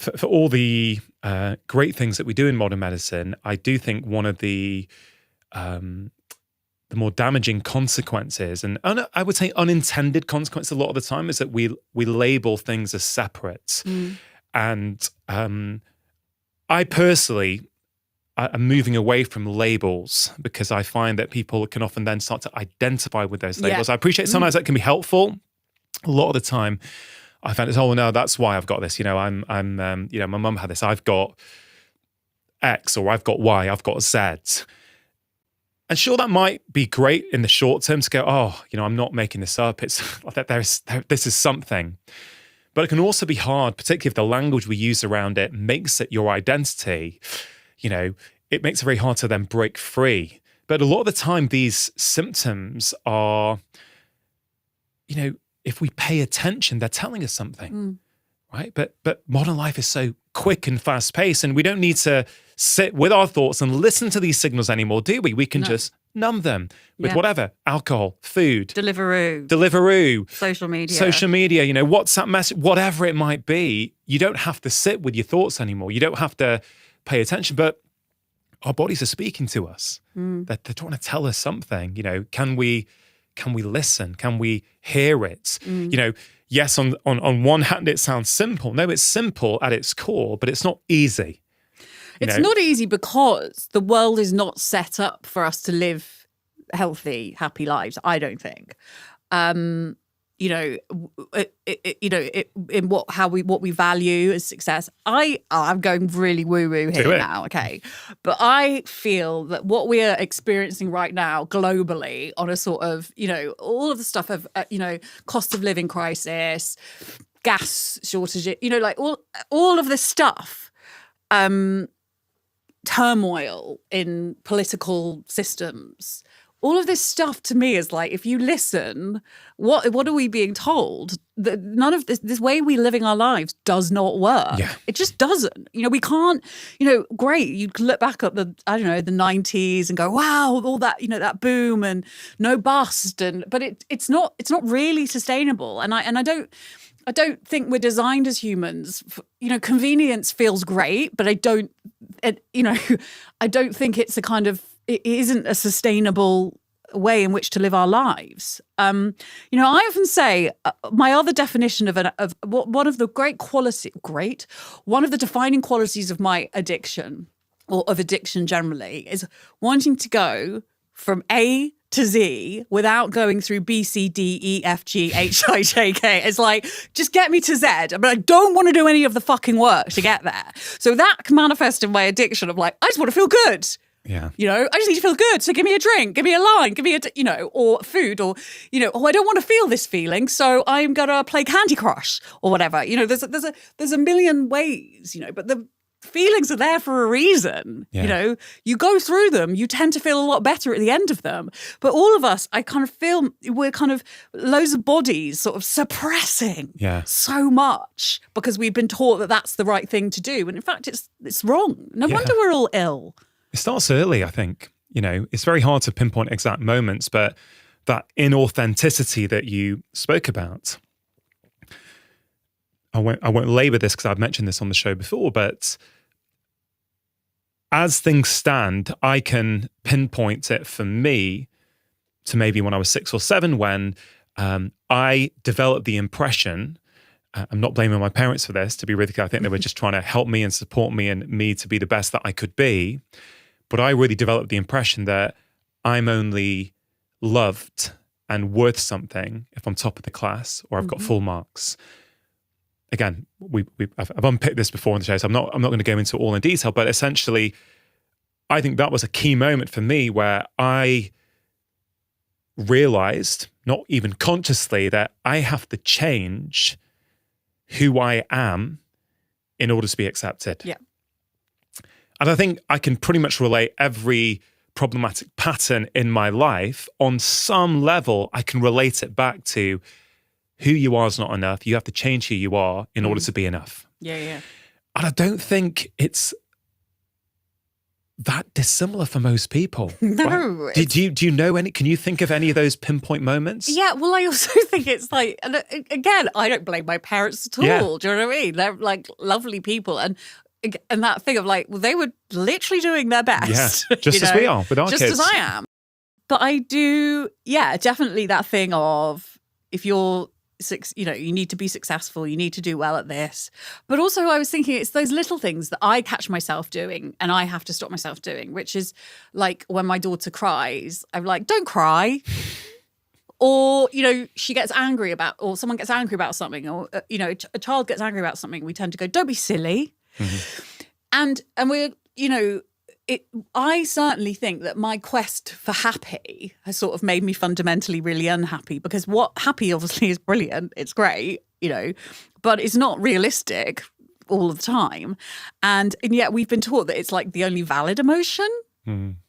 for all the great things that we do in modern medicine, I do think one of the more damaging consequences, and I would say unintended consequences a lot of the time, is that we label things as separate. And I personally am moving away from labels because I find that people can often then start to identify with those labels. I appreciate sometimes that can be helpful. A lot of the time, I found it's, oh no, that's why I've got this. I'm my mum had this. I've got X, or I've got Y, I've got Z. And sure, that might be great in the short term to go, oh, I'm not making this up. It's that this is something. But it can also be hard, particularly if the language we use around it makes it your identity. It makes it very hard to then break free. But a lot of the time, these symptoms are, if we pay attention, they're telling us something, right? But modern life is so quick and fast paced, and we don't need to sit with our thoughts and listen to these signals anymore, do we? We can just numb them with whatever, alcohol, food. Deliveroo. Social media, WhatsApp message, whatever it might be. You don't have to sit with your thoughts anymore. You don't have to pay attention, but our bodies are speaking to us. They're trying to tell us something. Can we listen? Can we hear it? Yes, on one hand, it sounds simple. No, it's simple at its core, but it's not easy. It's not easy because the world is not set up for us to live healthy, happy lives, I don't think. In what we value as success. I'm going really woo-woo here now, okay? But I feel that what we are experiencing right now globally on a sort of, all of the stuff of, cost of living crisis, gas shortages, all of this stuff, turmoil in political systems. All of this stuff to me is like, if you listen, what are we being told? That none of this way we living our lives does not work. Yeah. It just doesn't. We can't, great. You can look back at the 90s and go, wow, all that, that boom and no bust. But it's not really sustainable. And I don't think we're designed as humans. Convenience feels great, but I don't think it's it isn't a sustainable way in which to live our lives. I often say my other definition of one of the one of the defining qualities of my addiction, or of addiction generally, is wanting to go from A to Z without going through B, C, D, E, F, G, H, I, J, K. It's like, just get me to Z. But I don't want to do any of the fucking work to get there. So that can manifest in my addiction of like, I just want to feel good. Yeah. I just need to feel good. So give me a drink, give me a line, give me or food, or, I don't want to feel this feeling. So I'm going to play Candy Crush or whatever. There's a million ways, but the feelings are there for a reason. Yeah. You go through them, you tend to feel a lot better at the end of them. But all of us, I kind of feel we're kind of loads of bodies sort of suppressing so much because we've been taught that that's the right thing to do. And in fact, it's wrong. No wonder we're all ill. It starts early, I think. It's very hard to pinpoint exact moments, but that inauthenticity that you spoke about, I won't labor this because I've mentioned this on the show before, but as things stand, I can pinpoint it for me to maybe when I was 6 or 7 when I developed the impression, I'm not blaming my parents for this, to be really clear. I think they were just trying to help me and support me and me to be the best that I could be. But I really developed the impression that I'm only loved and worth something if I'm top of the class or I've got full marks. Again, I've unpicked this before on the show, so I'm not going to go into it all in detail. But essentially, I think that was a key moment for me where I realized, not even consciously, that I have to change who I am in order to be accepted. Yeah. And I think I can pretty much relate every problematic pattern in my life. On some level, I can relate it back to who you are is not enough. You have to change who you are in order to be enough. Yeah. And I don't think it's that dissimilar for most people. No. Right? Do you know any? Can you think of any of those pinpoint moments? Yeah, well, I also think it's like, and again, I don't blame my parents at all. Yeah. Do you know what I mean? They're like lovely people, and that thing of like, well, they were literally doing their best. Yeah, just as we are with our just kids. as I am. But I do, yeah, definitely that thing of if you're, you need to be successful, you need to do well at this. But also I was thinking it's those little things that I catch myself doing and I have to stop myself doing, which is like when my daughter cries, I'm like, don't cry. Or, she gets angry about, or someone gets angry about something, or, a child gets angry about something, we tend to go, don't be silly. Mm-hmm. And we're, I certainly think that my quest for happy has sort of made me fundamentally really unhappy, because happy obviously is brilliant. It's great, but it's not realistic all of the time. And yet we've been taught that it's like the only valid emotion, And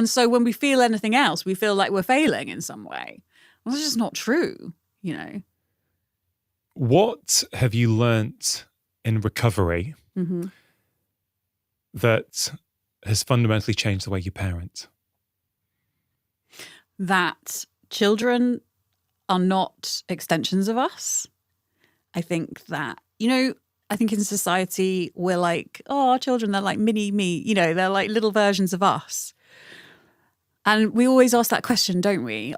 so when we feel anything else, we feel like we're failing in some way. Well, that's just not true, What have you learnt in recovery that has fundamentally changed the way you parent? That children are not extensions of us. I think that, I think in society we're like, oh, our children, they're like mini me, they're like little versions of us. And we always ask that question, don't we?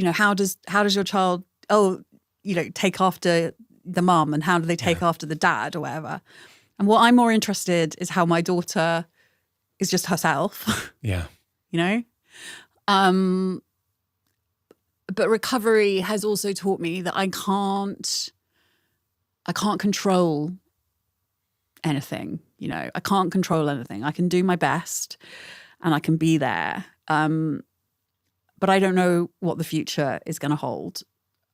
How does your child, take after the mum, and how do they take after the dad or whatever? And what I'm more interested is how my daughter is just herself. Yeah. But recovery has also taught me that I can't control anything. I can't control anything. I can do my best and I can be there. But I don't know what the future is going to hold.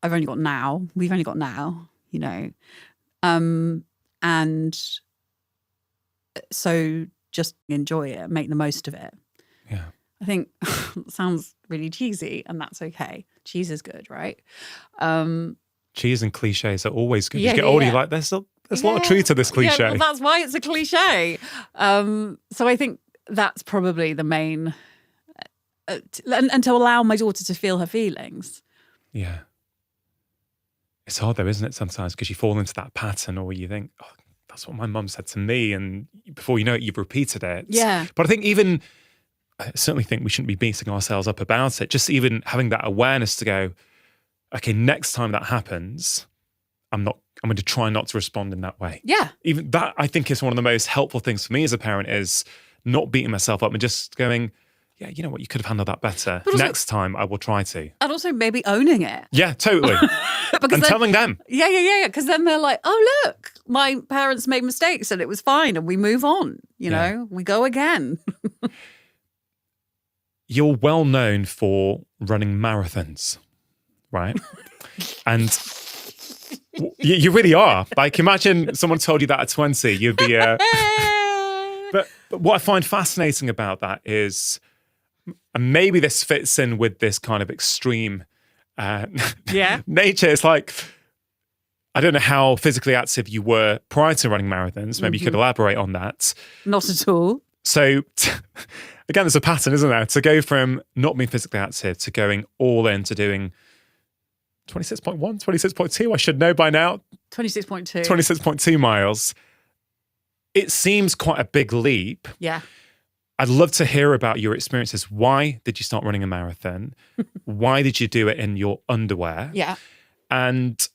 I've only got now. We've only got now, and so just enjoy it, make the most of it. Yeah. I think it sounds really cheesy, and that's okay. Cheese is good, right? Cheese and cliches are always good. Yeah, you get older, you're like, there's a lot of truth to this cliche. Yeah, well, that's why it's a cliche. So I think that's probably the main... and to allow my daughter to feel her feelings. Yeah. It's hard though, isn't it, sometimes, because you fall into that pattern, or you think, oh, that's what my mum said to me, and before you know it, you've repeated it. Yeah. But I certainly think we shouldn't be beating ourselves up about it. Just even having that awareness to go, okay, next time that happens, I'm going to try not to respond in that way. Yeah. Even that, I think, is one of the most helpful things for me as a parent, is not beating myself up and just going, yeah, you know what, you could have handled that better. Also, next time I will try to. And also maybe owning it. Yeah, totally. And telling them. Yeah. Because then they're like, oh, look, my parents made mistakes and it was fine, and we move on. We go again. You're well known for running marathons, right? And you really are. Like, imagine someone told you that at 20, you'd be But what I find fascinating about that is, and maybe this fits in with this kind of extreme nature. It's like, I don't know how physically active you were prior to running marathons. Maybe you could elaborate on that. Not at all. So, again, there's a pattern, isn't there? To go from not being physically active to going all in to doing 26.1, 26.2, I should know by now. 26.2. 26.2 miles. It seems quite a big leap. Yeah. I'd love to hear about your experiences. Why did you start running a marathon? Why did you do it in your underwear? Yeah. And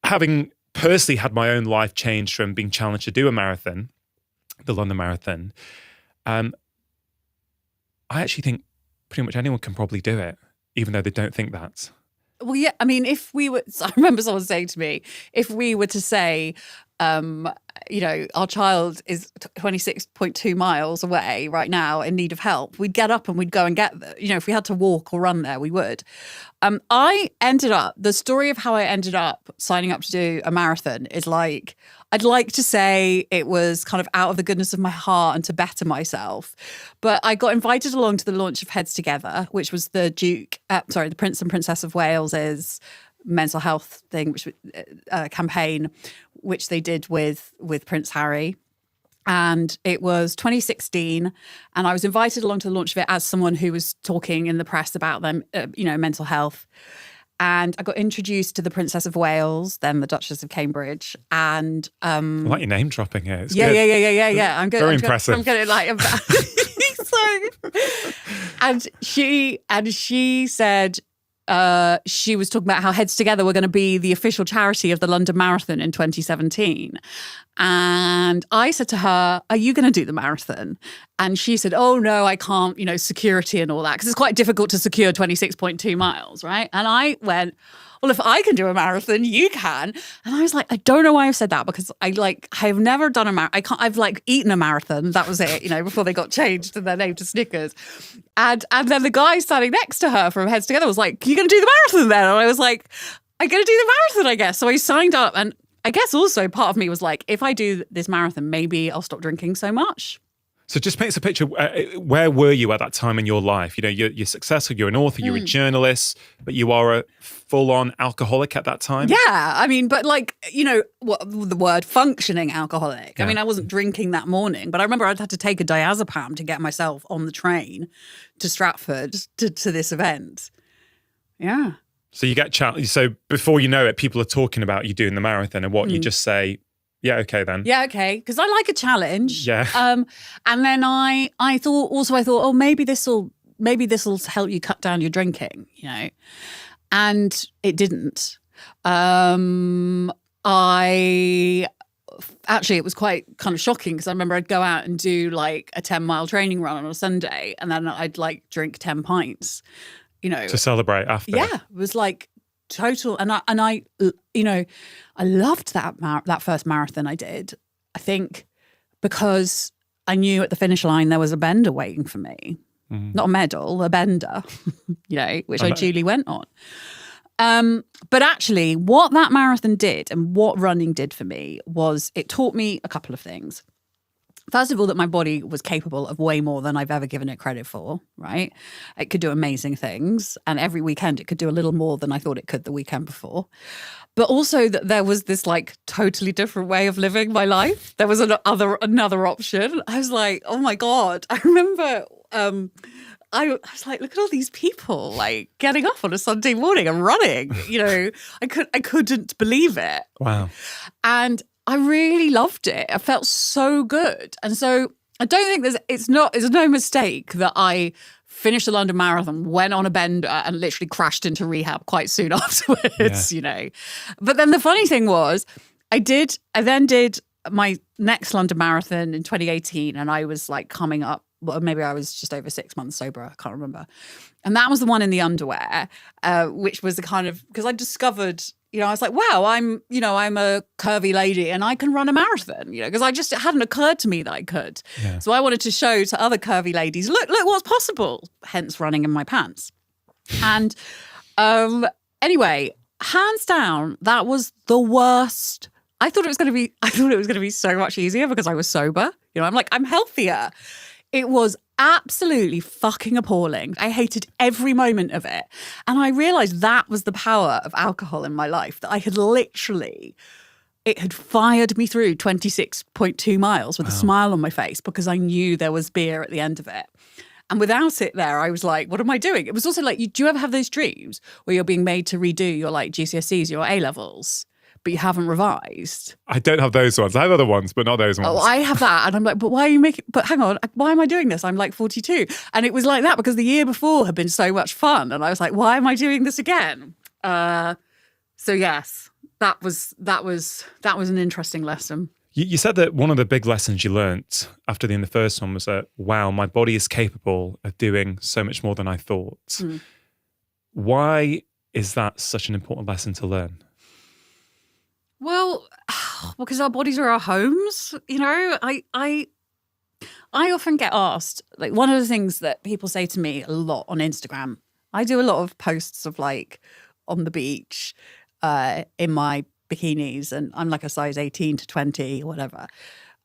having personally had my own life change from being challenged to do a marathon, the London Marathon, I actually think pretty much anyone can probably do it, even though they don't think that. Well, yeah, I mean, if we were, I remember someone saying to me, if we were to say, our child is 26.2 miles away right now in need of help, we'd get up and we'd go and get there. If we had to walk or run there, we would. The story of how I ended up signing up to do a marathon is like, I'd like to say it was kind of out of the goodness of my heart and to better myself. But I got invited along to the launch of Heads Together, which was the Prince and Princess of Wales's mental health thing, which campaign, which they did with Prince Harry. And it was 2016, and I was invited along to the launch of it as someone who was talking in the press about them, mental health. And I got introduced to the Princess of Wales, then the Duchess of Cambridge, and I like your name dropping here. It's yeah, good. yeah. I'm good. Very impressive. I'm good. Sorry. And she said. She was talking about how Heads Together were going to be the official charity of the London Marathon in 2017. And I said to her, are you going to do the marathon? And she said, oh, no, I can't, security and all that, because it's quite difficult to secure 26.2 miles, right? And I went, well, if I can do a marathon, you can. And I was like, I don't know why I've said that, because I've never done a marathon. I've eaten a marathon. That was it, before they got changed and their name to Snickers. And then the guy standing next to her from Heads Together was like, you're going to do the marathon then? And I was like, I'm going to do the marathon, I guess. So I signed up. And I guess also part of me was like, if I do this marathon, maybe I'll stop drinking so much. So just paint us a picture. Where were you at that time in your life? You're successful, you're an author, you're a journalist, but you are a full-on alcoholic at that time? Yeah. I mean, but what the word functioning alcoholic. Yeah. I mean, I wasn't drinking that morning, but I remember I'd had to take a diazepam to get myself on the train to Stratford to this event. Yeah. So you get so before you know it, people are talking about you doing the marathon, and what you just say, yeah, okay then. Yeah, okay. Because I like a challenge. Yeah. And then I thought, oh, maybe this'll help you cut down your drinking, And it didn't. It was quite kind of shocking, because I remember I'd go out and do like a 10-mile training run on a Sunday, and then I'd drink 10 pints, to celebrate after. Yeah, it was like total. And I loved that first marathon I did. I think because I knew at the finish line there was a bender waiting for me, not a medal, a bender, which I duly went on. But actually, what that marathon did and what running did for me was it taught me a couple of things. First of all, that my body was capable of way more than I've ever given it credit for, right? It could do amazing things. And every weekend, it could do a little more than I thought it could the weekend before. But also that there was this totally different way of living my life. There was another option. I was like, oh my God. I remember I was like, look at all these people getting up on a Sunday morning and running. I couldn't believe it. Wow. And I really loved it. I felt so good. And so I don't think it's no mistake that I finished the London Marathon, went on a bender, and literally crashed into rehab quite soon afterwards, But then the funny thing was, I then did my next London Marathon in 2018, and I was coming up, well, maybe I was just over 6 months sober, I can't remember. And that was the one in the underwear, which was the kind of, because I discovered, I was like, wow, I'm a curvy lady and I can run a marathon, because it hadn't occurred to me that I could. Yeah. So I wanted to show to other curvy ladies, look what's possible, hence running in my pants. And anyway, hands down, that was the worst. I thought it was going to be so much easier because I was sober. I'm healthier. It was absolutely fucking appalling. I hated every moment of it. And I realized that was the power of alcohol in my life, that I had it had fired me through 26.2 miles with a smile on my face, because I knew there was beer at the end of it. And without it there, I was like, what am I doing? It was also do you ever have those dreams where you're being made to redo your GCSEs, your A-levels? But you haven't revised? I don't have those ones. I have other ones, but not those ones. Oh, I have that. And I'm like, but why are you making, but hang on, why am I doing this? I'm 42. And it was like that because the year before had been so much fun. And I was like, why am I doing this again? So yes, that was an interesting lesson. You said that one of the big lessons you learnt after the first one was that, wow, my body is capable of doing so much more than I thought. Mm. Why is that such an important lesson to learn? Well, because our bodies are our homes. I often get asked, one of the things that people say to me a lot on Instagram, I do a lot of posts of on the beach in my bikinis, and I'm a size 18 to 20 or whatever.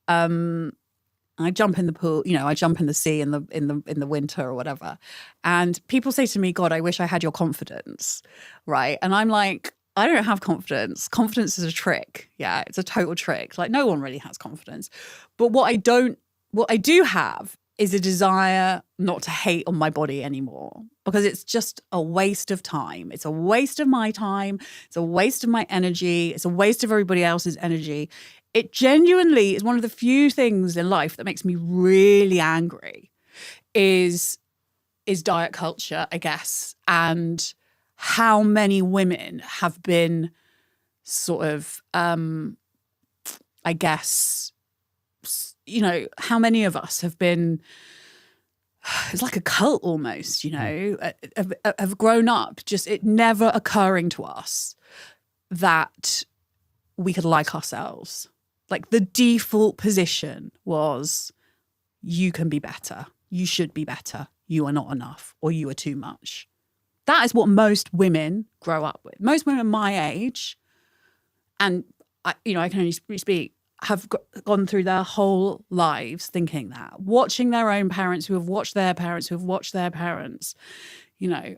I jump in the pool, I jump in the sea in the winter or whatever. And people say to me, God, I wish I had your confidence. Right. And I'm like, I don't have confidence. Confidence is a trick. Yeah, it's a total trick. Like no one really has confidence. But what I do have is a desire not to hate on my body anymore, because it's just a waste of time. It's a waste of my time. It's a waste of my energy. It's a waste of everybody else's energy. It genuinely is one of the few things in life that makes me really angry is diet culture, I guess, and how many women have been sort of, I guess, you know, how many of us have been, it's like a cult almost, you know, have grown up just it never occurring to us that we could like ourselves. Like the default position was, you can be better, you should be better, you are not enough, or you are too much. That is what most women grow up with. Most women my age, and I can only speak, have gone through their whole lives thinking that, watching their own parents who have watched their parents who have watched their parents, you know,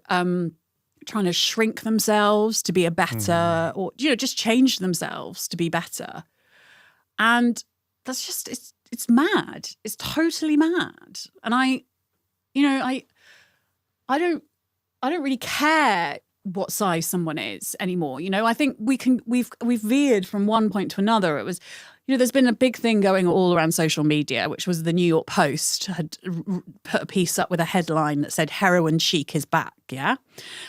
trying to shrink themselves to be a better, or, you know, just change themselves to be better. And that's just, it's mad. It's totally mad. And I don't really care what size someone is anymore. You know, I think we've veered from one point to another. It was, you know, there's been a big thing going all around social media, which was the New York Post had put a piece up with a headline that said heroin chic is back. Yeah.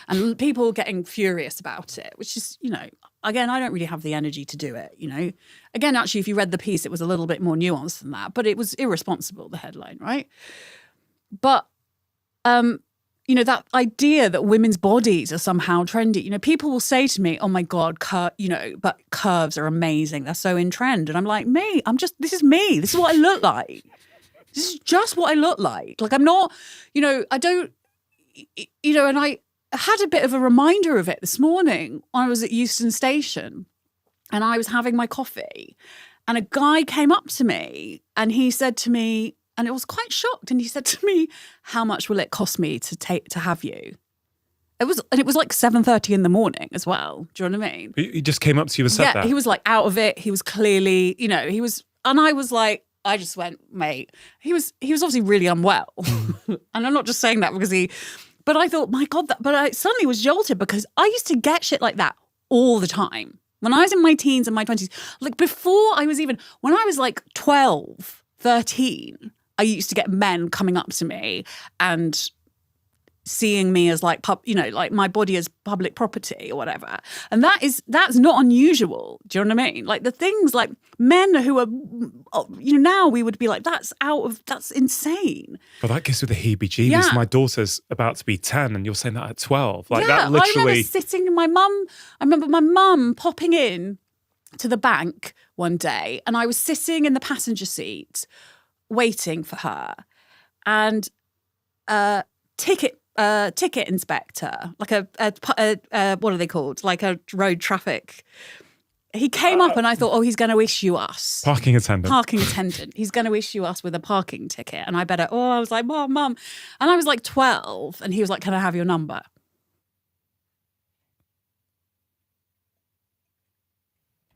And people getting furious about it, which is, you know, again, I don't really have the energy to do it. You know, again, actually, if you read the piece, it was a little bit more nuanced than that, but it was irresponsible, the headline. Right. But, you know, that idea that women's bodies are somehow trendy. You know, people will say to me, oh my God, but curves are amazing. They're so in trend. And I'm like, this is me. This is what I look like. This is just what I look like. Like I'm not, you know, I don't, you know, and I had a bit of a reminder of it this morning when I was at Euston Station and I was having my coffee and a guy came up to me and he said to me, and I was quite shocked. And he said to me, how much will it cost me to have you? It was like 7:30 in the morning as well. Do you know what I mean? He just came up to you and said that? Yeah, he was like out of it. He was clearly, you know, and I was like, I just went, mate, he was obviously really unwell. And I'm not just saying that but I thought, my God, but I suddenly was jolted because I used to get shit like that all the time. When I was in my teens and my 20s, like when I was like 12, 13, I used to get men coming up to me and seeing me as like, you know, like my body as public property or whatever. And that's not unusual. Do you know what I mean? Like the things like men who are, you know, now we would be like, that's insane. Well, that gives me the heebie-jeebies. Yeah. My daughter's about to be 10 and you're saying that at 12. Like yeah, that literally. I remember sitting, I remember my mum popping in to the bank one day and I was sitting in the passenger seat waiting for her, and ticket inspector, like a what are they called? Like a road traffic. He came up and I thought, oh, he's going to issue us Parking attendant. He's going to issue us with a parking ticket, and I was like, mum, and I was like 12, and he was like, can I have your number?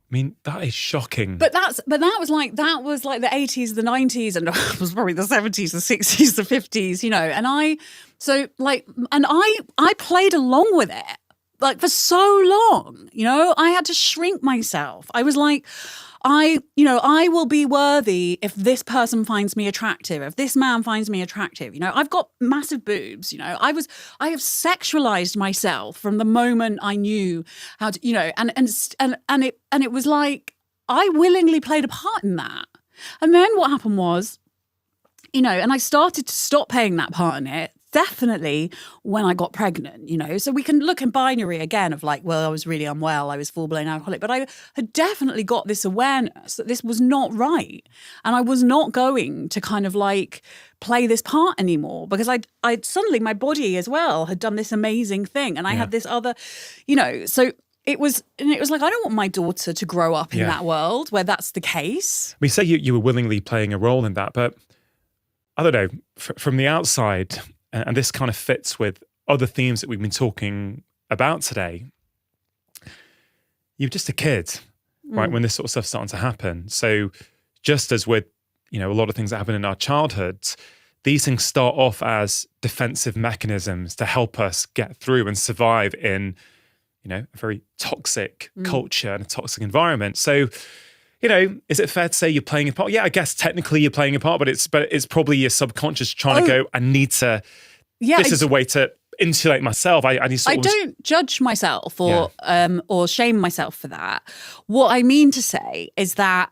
I mean, that is shocking. But that was like the 80s, the 90s, and it was probably the 70s, the 60s, the 50s, you know. And I played along with it like for so long, you know. I had to shrink myself. I was like, I will be worthy if this person finds me attractive, if this man finds me attractive. You know, I've got massive boobs, you know. I have sexualized myself from the moment I knew how to, you know, and it was like I willingly played a part in that. And then what happened was, you know, and I started to stop playing that part in it. Definitely when I got pregnant, you know, so we can look in binary again of like, well, I was really unwell, I was full-blown alcoholic, but I had definitely got this awareness that this was not right. And I was not going to kind of like play this part anymore because I suddenly, my body as well had done this amazing thing. And I had this other, you know, so it was like, I don't want my daughter to grow up in that world where that's the case. We say you were willingly playing a role in that, but I don't know, from the outside, and this kind of fits with other themes that we've been talking about today. you're just a kid, right? When this sort of stuff's starting to happen. So just as with, a lot of things that happen in our childhoods, these things start off as defensive mechanisms to help us get through and survive in, a very toxic culture and a toxic environment. So, is it fair to say you're playing a part? Yeah, I guess technically you're playing a part, but it's probably your subconscious trying to go, I need to, this is a way to insulate myself. I need to don't judge myself or shame myself for that. What I mean to say is that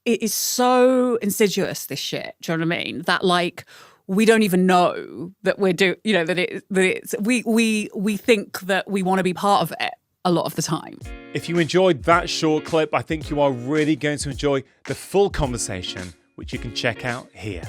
it is so insidious, this shit. Do you know what I mean? That like we don't even know that we're doing, we think that we want to be part of it a lot of the time. If you enjoyed that short clip, I think you are really going to enjoy the full conversation, which you can check out here.